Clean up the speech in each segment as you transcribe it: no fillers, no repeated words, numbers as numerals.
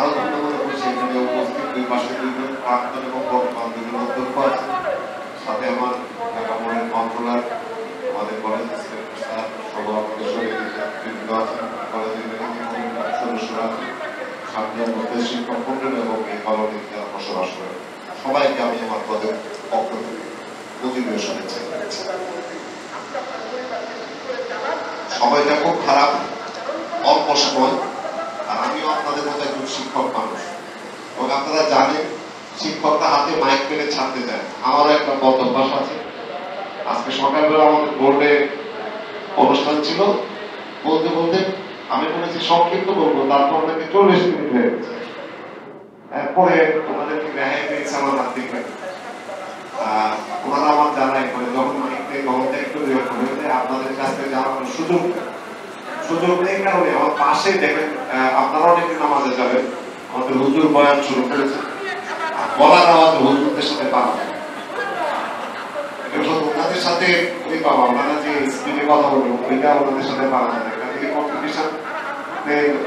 আরো ধন্যবাদ করছি এখানে উপস্থিত দুই পাশে দুইজন প্রাক্তন এবং বর্তমান দুজন অধ্যক্ষ আছে, সাথে আমার ঢাকা বোর্ডের কন্ট্রোলার, আমাদের কলেজ স্যার সহ আমাদের শহীদ আছেন, কলেজের সদস্যরা আছেন, সামনের মধ্যে শিক্ষক মন্ডল এবং এই কলোনিতে যারা বসবাস করে সবাইকে আমি আমার পদের পক্ষ থেকে প্রতিনিয়ত শুভেচ্ছা জানাচ্ছি। সময়টা খুব খারাপ, অল্প সময়, আর আমিও আপনাদের মতো একজন শিক্ষক মানুষ এবং আপনারা জানেন শিক্ষকরা হাতে মাইক পেলে ছাড়তে চায়। আমারও একটা বদ অভ্যাস আছে। আজকে সকালবেলা আমাদের বোর্ডে অনুষ্ঠান ছিল, বলতে বলতে আমি বলেছি সংক্ষিপ্ত বলবো, তারপর নাকি 40 মিনিট হয়ে গেছে। এরপরে ওনাদেরকে রেহাই পেয়েছে আমার হাত থেকে। ওনারা আমার জানাই করে যখন মাইকতে গহনটা একটু হয়েছে আপনাদের কাছ থেকে জানানোর সুযোগ নেই, কারণে আমার পাশে দেখেন আপনারা অনেকে নামাজে যাবেন, আমাদের হুজুর বয়ান শুরু করেছে, বলার আওয়াজ হুজুরদের সাথে পাওয়া যায়। ওনাদের সাথে ওই পাওয়া, ওনারা যে স্পিডে কথা বলবো ওইটা ওনাদের সাথে পাওয়া যায় না, কারণ কম্পিটিশন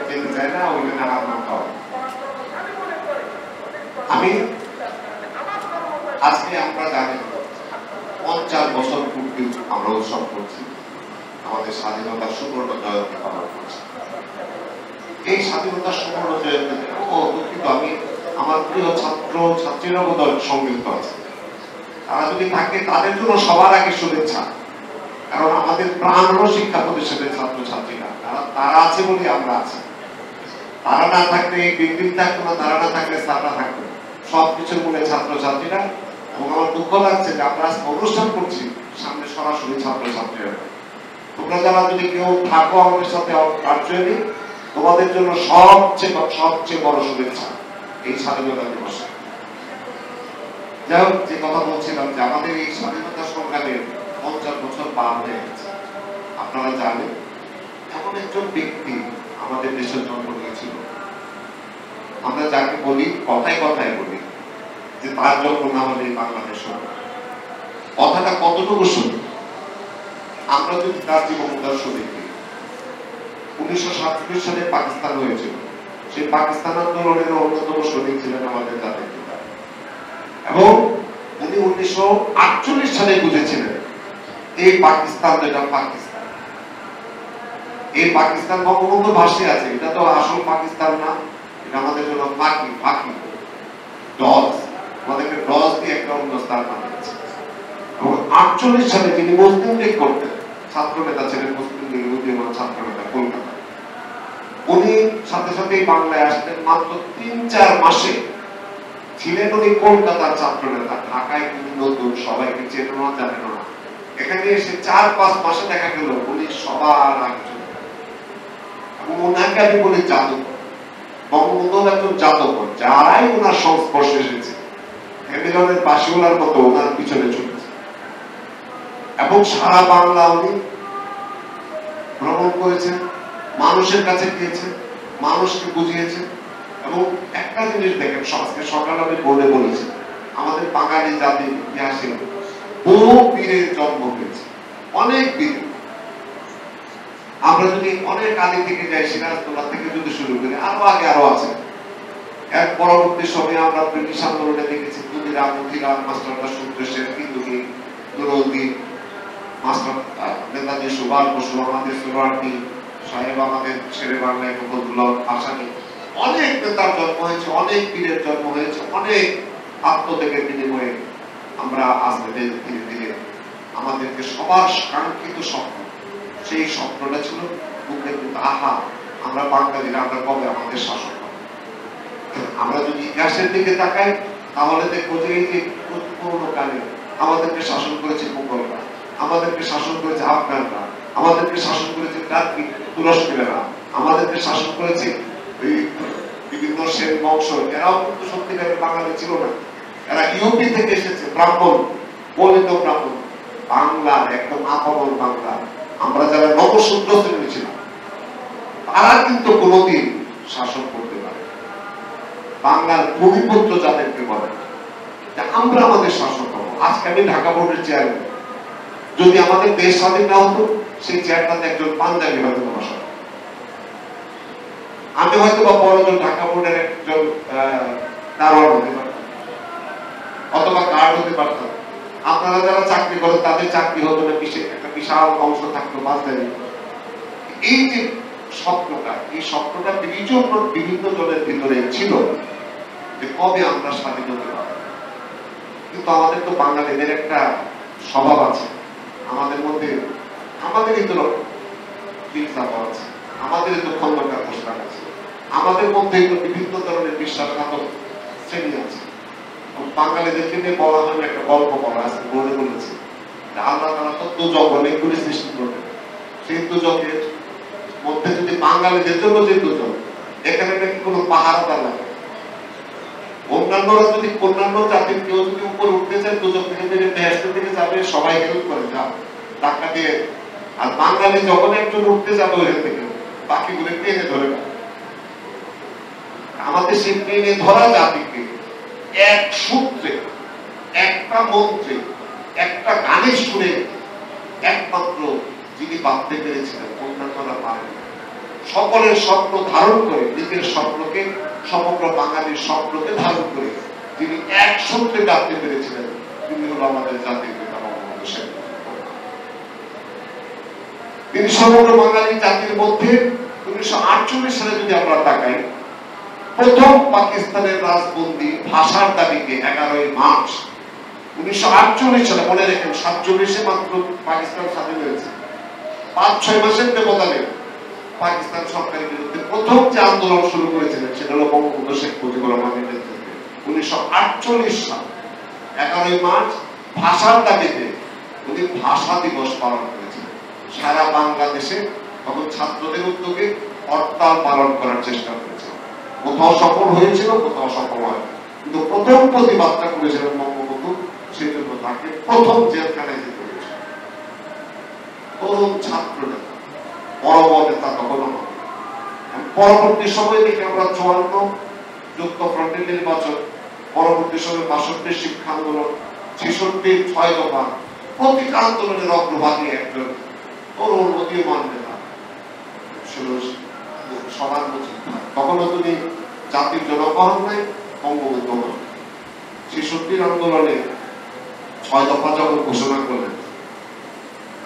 যেতে চায় না, ওইখানে হাত মারতে হবে। আমি আজকে আমরা জানি 50 বছর পূর্তি আমরা উৎসব করছি, আমাদের স্বাধীনতার সুবর্ণ জয়ন্তী পালন করছি। এই স্বাধীনতার সুবর্ণ জয়ন্তীতে দুঃখিত, আমি আমার প্রিয় ছাত্র ছাত্রীরা বোধহয় সংযুক্ত আছে, তারা যদি থাকে তাদের জন্য সবার আগে শুভেচ্ছা, কারণ আমাদের প্রাণ শিক্ষা প্রতিষ্ঠানের ছাত্র ছাত্রীরা তারা আছে বলে আমরা আছি। তারা না থাকলে এই বিল্ডিং থাকতো না, তারা না থাকলে স্যাররা থাকতো, সবকিছুর মূলে ছাত্র ছাত্রীরা। এবং আমার দুঃখ লাগছে যে আমরা অনুষ্ঠান করছি সামনে সরাসরি ছাত্র ছাত্রীরা। তোমরা যারা যদি কেউ থাকো আমাদের সাথে ভার্চুয়ালি, তোমাদের জন্য সবচেয়ে বড় শুভেচ্ছা এই স্বাধীনতা দিবসে। যাই হোক, যে কথা বলছিলাম যে আমাদের এই স্বাধীনতা সংগ্রামের 50 বছর পার হয়ে গেছে। আপনারা জানেন এমন একজন ব্যক্তি আমাদের দেশের জন্ম নিয়েছিল, আমরা যাকে বলি কথায় কথায় বলি যে তার জন্ম না হলে বাংলাদেশ হবে। কথাটা কতটুকু শুনি আমরা যদি তার জীবন উদাহরণ দেখি। 1947 সালে পাকিস্তান হয়েছিল, সেই পাকিস্তান আন্দোলনের অন্যতম শহীদ ছিলেন আমাদের জাতির পিতা, এবং উনি 1948 সালে বুঝেছিলেন এই পাকিস্তান যেটা পাকিস্তান, এই পাকিস্তান বঙ্গবন্ধু ভাষী আছে, এটা তো আসল পাকিস্তান না, এটা আমাদের জন্য ফাঁকি ডজ, আমাদেরকে ডজ দিয়ে একটা অন্য স্থান বানিয়েছে। এবং 48 সালে তিনি মুসলিম লীগ করতেন, ছাত্র নেতা ছিলেন, মুসলিম লীগের উদীয়মান ছাত্র নেতা কলকাতা। উনি সাথে সাথে বাংলায় আসতেন, মাত্র 3-4 মাসে ছিলেন উনি কলকাতার ছাত্র নেতা। ঢাকায় তিনি নতুন, সবাইকে চেনে না জানে না। এখানে এসে 4-5 মাসে দেখা গেল উনি সবার আগে। এবং ওনাকে আমি বলি জাদুকর, বঙ্গবন্ধু একজন জাদুকর, যারাই ওনার সংস্পর্শে এসেছে হ্যামিলনের বাসিওলার মতো ওনার পিছনে ছুটেছে। এবং সারা বাংলা উনি ভ্রমণ করেছেন, মানুষের কাছে গিয়েছেন, মানুষকে বুঝিয়েছেন। এবং একটা জিনিস দেখেন, আজকে সকালে আমি বলেছি আমাদের বাঙালি জাতির ইতিহাসে বহু বীরের জন্ম হয়েছে, অনেক বীর। আমরা যদি অনেক আগে থেকে যাই, সিরাজদৌল্লা থেকে যদি শুরু করি, আরো আগে আরো আছে। এক পরবর্তী সময়ে আমরা ব্রিটিশ আন্দোলনে দেখেছি ক্ষুদিরাম, মতিরাম, মাস্টারদা সূর্য সেন, কিন্দুকি, নুরুদ্দিন, মাস্টার নেতাজি সুভাষ বসু, আমাদের সোহরাওয়ার্দী সাহেব, আমাদের শেরে বাংলায় ফজলুল্লাহ আসামি, অনেক নেতার জন্ম হয়েছে, অনেক বীরের জন্ম হয়েছে, অনেক আত্মত্যাগের বিনিময়ে আমরা আস্তে ধীরে ধীরে আমাদেরকে সবার কাঙ্ক্ষিত স্বপ্ন, সেই স্বপ্নটা ছিল বুকে কিন্তু আহা আমরা বাঙালিরা আমরা কবে আমাদের শাসন করব। আমরা যদি ইতিহাসের দিকে তাকাই তাহলে দেখবো যে এই যে পুরোনো কালে আমাদেরকে শাসন করেছে মুঘলরা, আমাদেরকে শাসন করেছে আফগানরা, আমাদেরকে শাসন করেছে তুরস্কেরা, আমাদেরকে শাসন করেছে বিভিন্ন সেন বংশ। এরাও কিন্তু সত্যিকারের বাঙালি ছিল না, এরা ইউপি থেকে এসেছে, ব্রাহ্মণ, বলিত ব্রাহ্মণ, বাংলার একদম আপন বাংলা। আমরা যারা নবশূদ্র শ্রেণী ছিলাম তারা কিন্তু কোনোদিন শাসন করতে পারে। বাংলার ভূমিপুত্র যাদেরকে বলে আমরা আমাদের শাসন করবো। আজকে আমি ঢাকা বোর্ডের চেয়ারম্যান, যদি আমাদের দেশ স্বাধীন না হতো সেই চেয়ারটাতে একজন পাঞ্জাবি হয়তো বসা। আমি হয়তো বা বড়জন ঢাকা বোর্ডের একজন দারোয়ান হতে পারতাম অথবা গার্ড হতে পারতাম। আপনারা যারা চাকরি করেন তাদের চাকরি হতো না, একটা বিশাল অংশ থাকতো বাজারে। এই যে স্বপ্নটা, এই স্বপ্নটা বিভিন্ন জনের ভিতরে ছিল যে কবে আমরা স্বাধীন হতে পারব। কিন্তু আমাদের তো বাঙালিদের একটা স্বভাব আছে, আমাদের মধ্যে আমাদেরই তো চিন্তা আছে, আমাদেরই তো ক্ষমতার প্রশ্ন আছে, আমাদের মধ্যে তো বিভিন্ন ধরনের বিশ্বাসঘাতক শ্রেণী আছে। বাঙালিদেরকে নিয়ে বলা হয় একটা গল্প বলা আছে, বলে বলেছে আল্লাহ তাআলা তো দুজক অনেকগুলি সৃষ্টি করবেন, সেই দুজকের মধ্যে যদি বাঙালিদের জন্য যে দুজক, এখানে নাকি কোনো পাহারাদার লাগে, অন্যান্য জাতির কেউ যদি উপরে উঠতে চায় দুজক থেকে বেরিয়ে বেহেশতের দিকে যাবে, সবাই হেল্প করে যাও ধাক্কা দিয়ে। আর বাঙালি যখন একজন উঠতে যাবে ওইখান থেকে বাকিগুলো টেনে ধরে না। আমাদের সেই টেনে ধরা জাতিকে এক সূত্রে, একটা মন্ত্রে, একটা গানের সুরে একমাত্র যিনি বাঁধতে পেরেছিলেন, অন্যান্যরা পারেন। সকলের স্বপ্ন ধারণ করে, নিজের স্বপ্নকে, সমগ্র বাঙালির স্বপ্নকে ধারণ করে যিনি এক সূত্রে বাঁধতে পেরেছিলেন, তিনি হল আমাদের জাতির পিতা বঙ্গবন্ধু শেখ মুজিবুর রহমান। তিনি সমগ্র বাঙালি জাতির মধ্যে 1948 সালে যদি আমরা তাকাই, প্রথম পাকিস্তানের রাজবন্দী ভাষার দাবিকে 11ই মার্চ 1948 সালে, মনে রেখেন 47-এ মাত্র পাকিস্তান স্বাধীন হয়েছে, 5-6 মাসের ব্যবধানে পাকিস্তান সরকারের বিরুদ্ধে প্রথম যে আন্দোলন শুরু করেছিলেন সেটা হল বঙ্গবন্ধু শেখ মুজিবুর রহমানের নেতৃত্বে 1948 সাল 11ই মার্চ ভাষার দাবিতে উনি ভাষা দিবস পালন করেছিলেন। সারা বাংলাদেশে তখন ছাত্রদের উদ্যোগে হরতাল পালন করার চেষ্টা করেছিল, কোথাও সফল হয়েছিল, কোথাও সফল হয়, কিন্তু প্রথম প্রতিবাদটা করেছিলেন বঙ্গবন্ধু, সেই জন্য তাকে প্রথম জেলখানায় যেতে হয়েছিল। তরুণ ছাত্র নেতা, বড় বড় নেতা তখনও নয়। পরবর্তী সময়ে দেখি আমরা 54 যুক্তফ্রন্টের নির্বাচন, পরবর্তী সময়ে 62 শিক্ষা আন্দোলন, 66 6 দফা, প্রতিটা আন্দোলনের অগ্রভাগে একজন তরুণ উদীয়মান নেতা সবার উচিত। তখনও তিনি জাতির জনগণ নাই, বঙ্গবন্ধু নয়। 66 আন্দোলনে 6 দফা যখন ঘোষণা করলেন,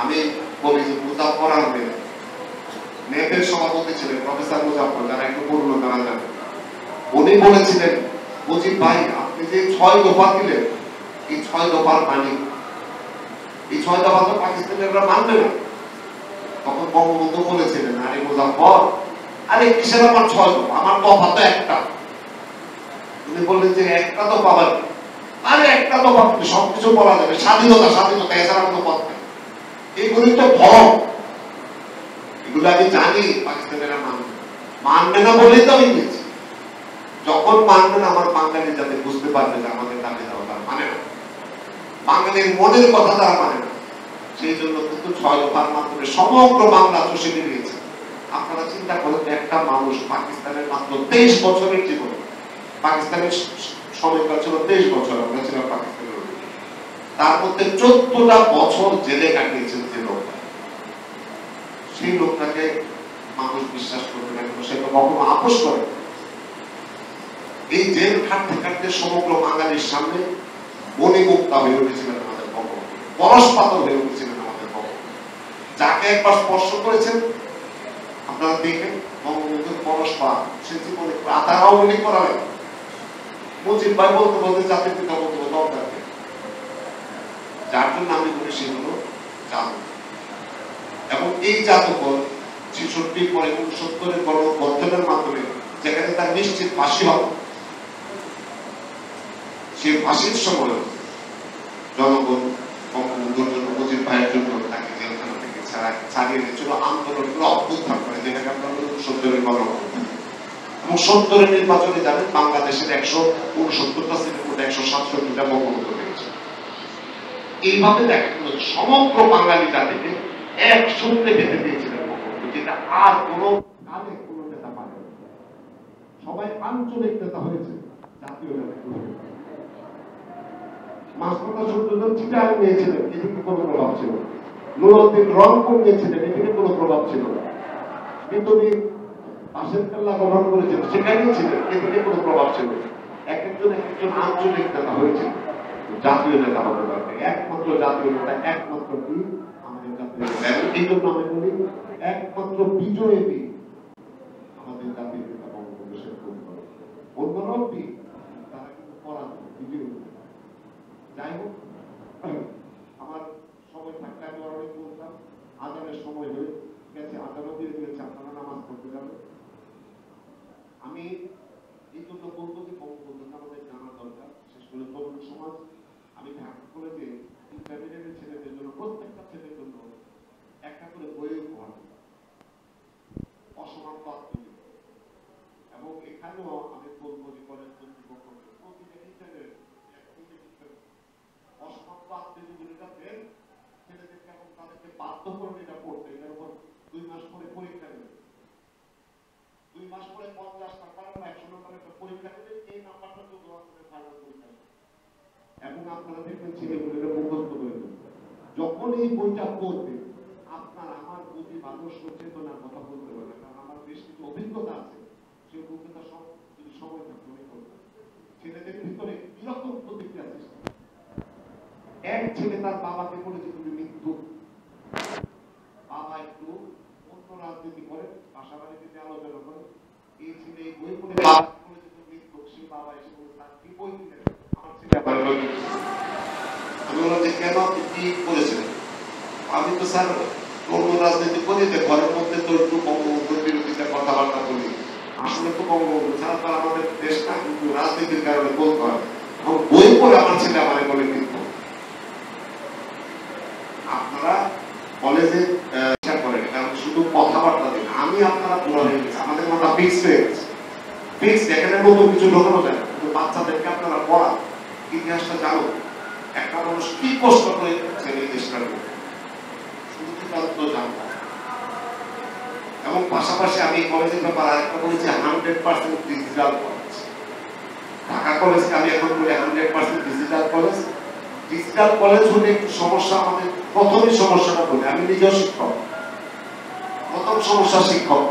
আমি বলি যে মুজাফফর আহমেদ নেপের সভাপতি ছিলেন, প্রফেসর মুজাফফর, যারা একটু পুরনো তারা জানেন, উনি বলেছিলেন মুজিব ভাই আপনি যে 6 দফা দিলেন, এই 6 দফার মানে এই 6 দফা তো পাকিস্তানিরা মানবে না। তখন বঙ্গবন্ধু বলেছিলেন আরে মুজাফফর, আরে কিসের আমার 6 দফা, আমার দফা তো একটা। উনি বললেন যে একটা তো পাবেন, আরে একটা দফা সবকিছু বলা যাবে, স্বাধীনতা স্বাধীনতা এছাড়া কোনো পথ নেই, এইগুলি তো ভ্রম, এগুলো আমি জানি পাকিস্তানিরা মানবে না বলেই তো আমি দিয়েছি। যখন মানবে না আমার বাঙালি যাতে বুঝতে পারবে যে আমাদের দাবি দেওয়া তার মানে না, বাঙালির মনের কথা তারা মানে না, সেই জন্য কিন্তু 6 দফার মাধ্যমে সমগ্র বাংলা চষে নিয়েছে। আপনারা চিন্তা করেন একটা মানুষ পাকিস্তানের মাত্র 23 বছরের জীবন, পাকিস্তানের সময়কাল ছিল 23 বছর, আমরা ছিলাম পাকিস্তানের, তার মধ্যে 14টা বছর জেলে কাটিয়েছেন যে লোকটা, সেই লোকটাকে মানুষ বিশ্বাস করবে না, কিন্তু সে তো কখনো আপোষ করে। এই জেল খাটতে খাটতে সমগ্র বাঙালির সামনে মণিমুক্তা হয়ে উঠেছিলেন আমাদের বঙ্গবন্ধু, পরশ পাথর হয়ে উঠেছিলেন আমাদের বঙ্গবন্ধু। যাকে একবার স্পর্শ করেছেন আপনারা দেখেন বঙ্গবন্ধুর পরশ পা, সে জীবনে তারাও উনি করালেন। মুজিব ভাই বলতে বলতে জাতির পিতা বলতে বলতে অবদান, যার জন্য আমি বলি সেগুলো জাদু। এবং এই জাদুকর 66 পরে 69-এর গণঅভ্যুত্থানের মাধ্যমে যেখানে তার নিশ্চিত ফাঁসি হবে, সেই ফাঁসির সময় জনগণ বঙ্গবন্ধুর জন্য, মুজিব ভাইয়ের জন্য তাকে জেলখানা থেকে ছাড়িয়ে দিয়েছিল, আন্দোলনগুলো অভ্যুত্থান করে, যেটাকে আমরা বলি 70-এর গণঅভ্যুত্থান। এবং 70-এর নির্বাচনে জানেন বাংলাদেশের 169টা সিটের মধ্যে 167টা বঙ্গবন্ধু পেয়েছে। এইভাবে দেখা গেল সমগ্র বাঙালি জাতিকে এক সূত্রে বেঁধে দিয়েছিলেন বঙ্গবন্ধু, যেটা আর কোনো কালে কোনো নেতা পারে না। সবাই আঞ্চলিক নেতা হয়েছে, জাতীয় নেতা হয়েছে। মাঝপথা সূর্যদত্ত চিটাং নিয়েছিলেন, এদিকে কোনো প্রভাব ছিল না। নুরুদ্দিন রংপুর নিয়েছিলেন, এদিকে কোনো প্রভাব ছিল না। বিতবী পাশের কেল্লা গঠন করেছেন, সেখানেই ছিলেন, এদিকে কোনো প্রভাব ছিল না। এক একজন আঞ্চলিক নেতা হয়েছিল, জাতীয় নেতা হতে পারবে। একমাত্র জাতীয় নেতা, একমাত্র বীর আমাদের জাতীয় নেতা। এবং এই জন্য আমি বলি, একমাত্র বিজয়ী বীর আমাদের জাতীয় নেতা বঙ্গবন্ধু শেখ মুজিবুর রহমান। অন্যরাও বীর, তারা কিন্তু পরাধীন, বিজয়ী। যাই হোক, আমার সময় থাকলে আমি অনেক বলতাম, আজানের সময় হয়ে গেছে, আজানও দিয়ে দিয়েছে, আপনারা নামাজ পড়তে যাবেন। আমি এই জন্য বলবো যে বঙ্গবন্ধুকে আমাদের জানা দরকার। শেষ করে তরুণ সমাজ, আমি ঢাকা কলেজে ইন্টারমিডিয়েটের ছেলেদের জন্য, প্রত্যেকটা ছেলের জন্য একটা করে বই উপহার, অসমাপ্ত আত্মজীবনী। এবং এখানেও আমি বলবো যে কলেজ কর্তৃপক্ষকে প্রতিটা টিচারের অসমাপ্ত আত্মজীবনীটা দেন ছেলেদেরকে, এবং তাদেরকে বাধ্য করে এটা পড়তে। এটার উপর 2 মাস পরে পরীক্ষা দেবে, 2 মাস পরে 50 নাম্বার বা 100 নাম্বার একটা পরীক্ষা দেবে, এই নাম্বারটা তো দেওয়া হবে ফাইনাল পরীক্ষা। এবং আপনারা দেখবেন ছেলেগুলোকে মুখস্থ করে দেবেন। যখন এই বইটা পড়বে, আপনার আমার প্রতি মানুষ সচেতনার কথা বলতে পারবে, কারণ আমার বেশ কিছু অভিজ্ঞতা আছে। সেই অভিজ্ঞতা সব যদি সময় থাকবে আমি করবো। ছেলেদের ভিতরে কিরকম প্রতিক্রিয়া সৃষ্টি। এক ছেলে তার বাবাকে বলেছে তুমি মৃত্যু, বাবা একটু অন্য রাজনীতি করে, বাসা বাড়িতে আলোচনা করে। এই ছেলে এই বই পড়ে বাবাকে বলেছে তুমি মৃত্যু, সেই বাবা এসে বলে তার কি বই দিলেন, আমার ছেলে আবার বই দিচ্ছে। আমি বললাম যে কেন, আপনি কি করেছেন? আমি তো স্যার অন্য রাজনীতি করি, যে ঘরের মধ্যে তো একটু বঙ্গবন্ধুর বিরোধিতা কথাবার্তা বলি। আসলে তো বঙ্গবন্ধু ছাড়া তো আমাদের দেশ না, কিন্তু রাজনীতির কারণে বলতে হয়। এবং বই পড়ে আমার ছেলে আমার বলে মৃত্যু। আপনারা কলেজে চেষ্টা করেন, কারণ শুধু কথাবার্তা দিন। আমি আপনারা পুরো হয়ে গেছে, আমাদের মাথা ফিক্সড হয়ে গেছে, ফিক্সড। এখানে নতুন কিছু ঢোকানো যায় না, কিন্তু বাচ্চাদেরকে আপনারা পড়ান, ইতিহাসটা জানো। একটা মানুষ কি কষ্ট করে ছেলে দেশটার শুধু তো জানবো। এবং পাশাপাশি আমি কলেজের ব্যাপার আরেকটা বলেছি, 100% ডিজিটাল কলেজ। ঢাকা কলেজকে আমি এখন বলি 100% ডিজিটাল কলেজ। ডিজিটাল কলেজ হলে একটু সমস্যা আমাদের। প্রথমই সমস্যাটা বলি, আমি নিজেও শিক্ষক। প্রথম সমস্যা শিক্ষক,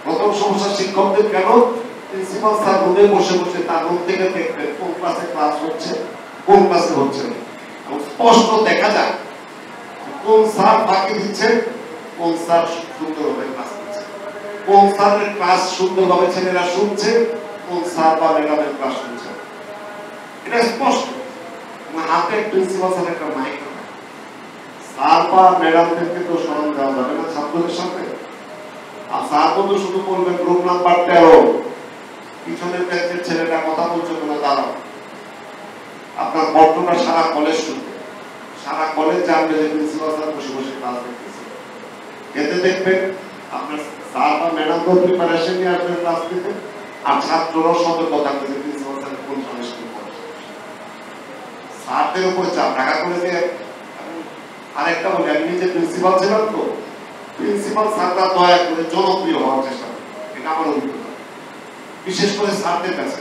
প্রথম সমস্যা শিক্ষকদের। কেন? প্রিন্সিপাল স্যার রুমে বসে বসে তার রুম থেকে দেখবেন কোন ক্লাসে ক্লাস হচ্ছে, কোন ক্লাসে হচ্ছে না। এবং স্পষ্ট দেখা যায় কোন স্যার ফাঁকি দিচ্ছেন, কোন স্যার সুন্দরভাবে ক্লাস দিচ্ছে, কোন স্যারের ক্লাস সুন্দরভাবে ছেলেরা শুনছে, কোন স্যার বা ম্যাডামের ক্লাস শুনছে। এটা স্পষ্ট। হাতে প্রিন্সিপাল স্যার একটা মাইক, স্যার বা ম্যাডামদেরকে তো স্মরণ দেওয়া যাবে না ছাত্রদের সাথে। আর স্যার তো শুধু বলবেন রুম নাম্বার 13, পিছনের ব্যাচের ছেলেটা কথা বলছে না, দাঁড়াও। আপনার বর্তমান সারা কলেজ শুনবে, সারা কলেজ জানবে যে প্রিন্সিপাল স্যার বসে বসে ক্লাস দেখতেছে। এতে দেখবেন আপনার স্যার বা ম্যাডাম তো প্রিপারেশন নিয়ে আসবেন ক্লাস দিতে, আর ছাত্ররাও সতর্ক থাকবে যে প্রিন্সিপাল স্যার কোন সময় শুরু করে। স্যারদের উপরে চাপ। ঢাকা কলেজে আরেকটা বলি, আমি নিজে প্রিন্সিপাল ছিলাম, তো প্রিন্সিপাল স্যাররা দয়া করে জনপ্রিয় হওয়ার চেষ্টা করে, এটা আমার অভিজ্ঞতা। বিশেষ করে স্যারদের কাছে।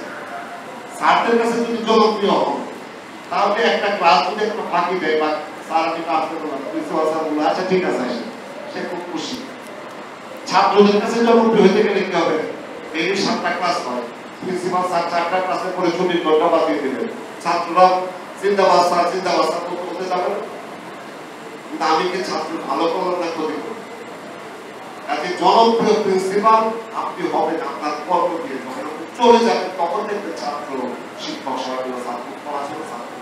স্যারদের কাছে যদি জনপ্রিয় হন, তাহলে একটা ক্লাস যদি একটা ফাঁকি দেয়, বা স্যার আমি ক্লাস করলাম, প্রিন্সিপাল স্যার বললো আচ্ছা ঠিক আছে, সে খুব খুশি। ছাত্রদের কাছে জনপ্রিয় হইতে গেলে কি হবে? এই 7টা ক্লাস হয়, প্রিন্সিপাল স্যার 4টা ক্লাসে করে ছুটির ঘন্টা বাতিল দিলেন, ছাত্ররা জিন্দাবাদ স্যার জিন্দাবাদ স্যার বলতে যাবে। কিন্তু আমি কি ছাত্র ভালো করলাম না ক্ষতি করলাম? কাজে জনপ্রিয় প্রিন্সিপাল আপনি হবেন আপনার কর্ম দিয়ে। যখন আপনি চলে যাবেন তখন দেখবেন ছাত্র শিক্ষক সবাই ছাত্র পড়াশোনা ছাত্র।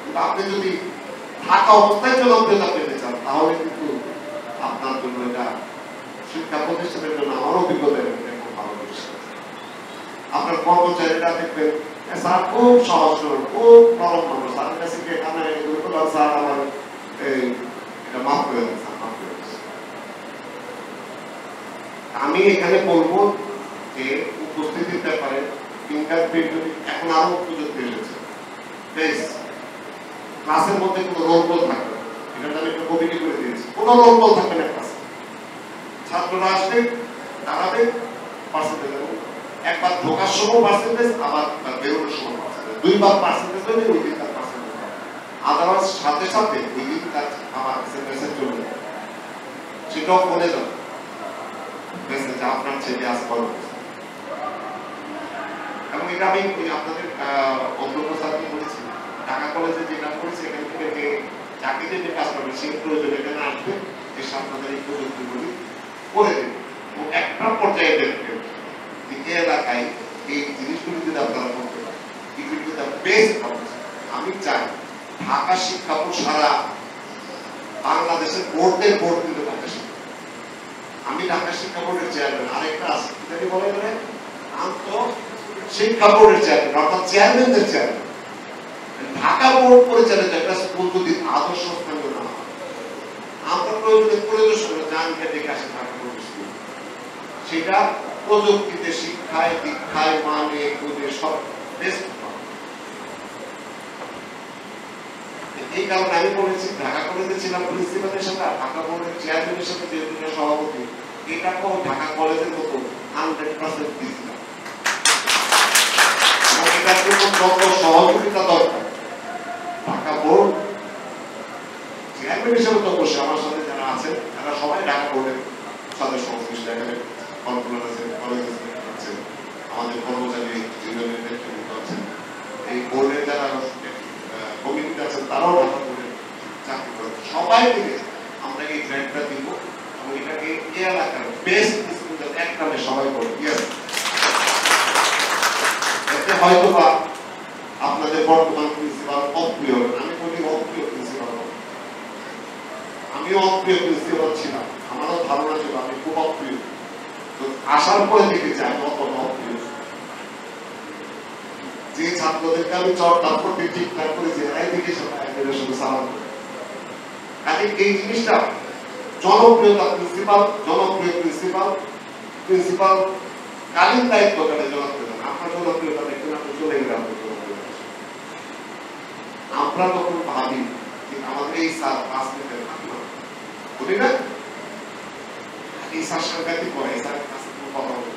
কিন্তু আপনি যদি থাকা অবস্থায় জনপ্রিয়তা পেতে চান, তাহলে কিন্তু আপনার জন্য এটা শিক্ষা প্রতিষ্ঠানের জন্য আমার অভিজ্ঞতা খুব ভালো বিষয়। আপনার কর্মচারীরা দেখবেন স্যার খুব সহজ সরল, খুব নরম মানুষ। স্যারের কাছে গিয়ে কান্নাকাটি করে বললাম স্যার আমার এটা মাফ করে দেন, স্যার মাফ করে দেন। আমি এখানে বলবো যে উপস্থিতির ব্যাপারে ফিঙ্গারপ্রিন্ট এখন আরো প্রযুক্তি এসেছে। বেশ ক্লাসের মধ্যে কোনো রোল কল থাকবে না, এটা আমি একটা কমিটি করে দিয়েছি। কোনো রোল কল থাকবে না ক্লাসে। ছাত্ররা আসবে, দাঁড়াবে, পার্সেন্টেজ একবার ঢোকার সময় পার্সেন্টেজ, আবার বেরোনোর সময় পার্সেন্টেজ, 2বার পার্সেন্টেজ হলে ওই দিন তার পার্সেন্টেজ হবে। আদারওয়াইজ সাথে সাথে ওই দিন তার আমার মেসেজ চলে যাবে। সেটাও বলে যাবে মেসেজ আপনার ছেলে আজ করবে। এবং এটা আমি আপনাদের অন্তর্ভুক্ত বলেছি, ঢাকা কলেজে যে কাজ করেছে এখান থেকে চাকরিতে যে কাজ করবে সেই প্রয়োজন এখানে আসবে, এসে আপনাদের এই প্রযুক্তিগুলি করে দেবে। এবং একটা পর্যায়ে দেখবেন যে এই এলাকায় এই জিনিসগুলি যদি আপনারা করতে পারেন, এগুলি কিন্তু বেস্ট হবে। আমি চাই ঢাকা শিক্ষা বোর্ড সারা বাংলাদেশের বোর্ডের বোর্ড কিন্তু ঢাকা শিক্ষা। আমি ঢাকা শিক্ষা বোর্ডের চেয়ারম্যান, আরেকটা আছে এটাকে বলা যায় আন্ত শিক্ষা বোর্ডের চেয়ারম্যান, অর্থাৎ চেয়ারম্যানদের চেয়ারম্যান। ঢাকা বোর্ড পরিচালিত একটা স্কুল যদি আদর্শ স্থানীয় না হয়, আমরা প্রয়োজনে পরিদর্শন জানকে দেখে আসে ঢাকা বোর্ড স্কুল, সেটা প্রযুক্তিতে, শিক্ষায়, দীক্ষায়, মানে খুঁজে সব বেস্ট। এই কারণে আমি বলেছি ঢাকা কলেজে ছিলাম প্রিন্সিপালের সাথে, ঢাকা বোর্ডের চেয়ারম্যানের সাথে যে দুটো সভাপতি, এটাকেও ঢাকা কলেজের মতো 100% দিয়েছিলাম। এবং এটার জন্য যত সহযোগিতা দরকার ঢাকা বোর্ড চেয়ারম্যান হিসেবে তো অবশ্যই আমার সাথে যারা আছেন তারা সবাই ঢাকা বোর্ডের সাথে সংশ্লিষ্ট। এখানে কন্ট্রোলার আছে, কলেজ আছে, আমাদের কর্মচারী ইউনিয়নের নেতৃত্ব আছেন, এই বোর্ডের যারা কমিটিতে আছেন তারাও ঢাকা বোর্ডে চাকরি করেন। সবাই মিলে আমরা এই গ্র্যান্টটা দিব এবং এটাকে এই এলাকার বেস্ট স্কুল এক নামে সবাই করবে। এতে হয়তো বা আপনাদের বর্তমান প্রিন্সিপাল অপ্রিয়, আমি বলি অপ্রিয় প্রিন্সিপাল, আমিও অপ্রিয় প্রিন্সিপাল ছিলাম, আমারও ধারণা ছিল আমি খুব অপ্রিয়, তো আসার পরে দেখেছি আমি অতটা অপ্রিয়। যে ছাত্রদেরকে আমি চর্চা করতে ঠিকঠাক করেছি এরাই দেখে সবাই এদের সঙ্গে সালাম করে। কাজে এই জিনিসটা জনপ্রিয়তা, জনপ্রিয় প্রিন্সিপাল কালীন দায়িত্ব কালে জনপ্রিয়তা, আপনার জনপ্রিয়তা দেখবেন আপনি চলে গেলে আপনার জনপ্রিয়তা। আমরা তখন ভাবি যে আমাদের এই স্যার 5 মিনিটের ঘটনা বলি না, এই স্যার সাংঘাতিক করে, এই স্যারের কাছে কোনো কথা বলতে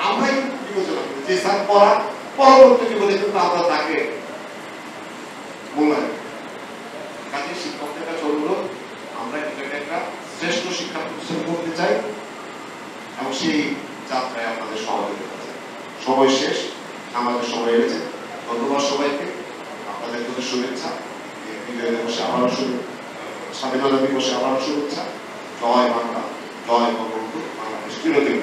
আমরাই বিবেচনা করি যে স্যার পড়া পরবর্তী জীবনে কিন্তু আমরা তাকে মূল্যায়ন। কাজে শিক্ষকদের কাছে অনুরোধ, আমরা এটাকে একটা শ্রেষ্ঠ শিক্ষা প্রতিষ্ঠান করতে চাই এবং সেই যাত্রায় আপনাদের সহযোগিতা চাই। সময় শেষ, আমাদের সময় এনেছে। ধন্যবাদ সবাইকে, আপনাদের প্রতি শুভেচ্ছা। বিজয় দিবসে আবারও স্বাধীনতা দিবসে আবারও শুভেচ্ছা। জয় বাংলা, জয় বঙ্গবন্ধু, বাংলাদেশ চিরদিন।